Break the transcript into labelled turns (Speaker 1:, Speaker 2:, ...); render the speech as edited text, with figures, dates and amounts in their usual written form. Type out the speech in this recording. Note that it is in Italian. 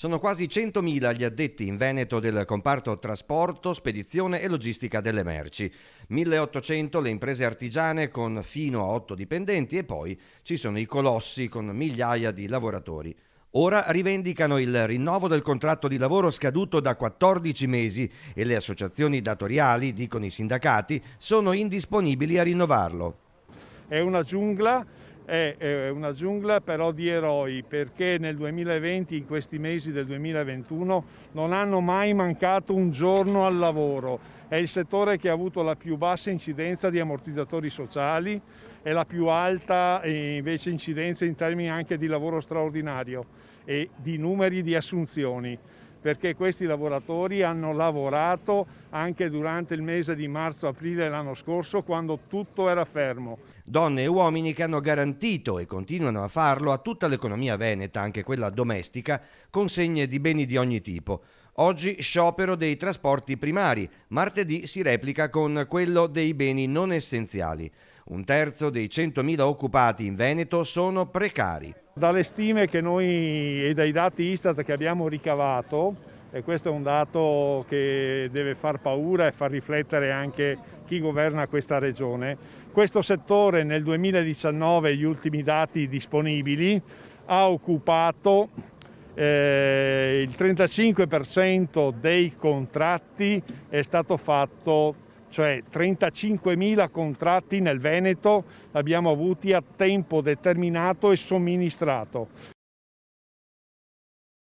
Speaker 1: Sono quasi 100.000 gli addetti in Veneto del comparto trasporto, spedizione e logistica delle merci. 1.800 le imprese artigiane con fino a 8 dipendenti e poi ci sono i colossi con migliaia di lavoratori. Ora rivendicano il rinnovo del contratto di lavoro scaduto da 14 mesi e le associazioni datoriali, dicono i sindacati, sono indisponibili a rinnovarlo.
Speaker 2: È una giungla, è una giungla però di eroi, perché nel 2020, in questi mesi del 2021, non hanno mai mancato un giorno al lavoro. È il settore che ha avuto la più bassa incidenza di ammortizzatori sociali e la più alta invece incidenza in termini anche di lavoro straordinario e di numeri di assunzioni, perché questi lavoratori hanno lavorato anche durante il mese di marzo-aprile l'anno scorso, quando tutto era fermo.
Speaker 1: Donne e uomini che hanno garantito e continuano a farlo a tutta l'economia veneta, anche quella domestica, consegne di beni di ogni tipo. Oggi sciopero dei trasporti primari, martedì si replica con quello dei beni non essenziali. Un terzo dei 100.000 occupati in Veneto sono precari.
Speaker 2: Dalle stime che noi e dai dati Istat che abbiamo ricavato, e questo è un dato che deve far paura e far riflettere anche chi governa questa regione, questo settore nel 2019, gli ultimi dati disponibili, ha occupato il 35% dei contratti è stato fatto, cioè 35.000 contratti nel Veneto abbiamo avuti a tempo determinato e somministrato.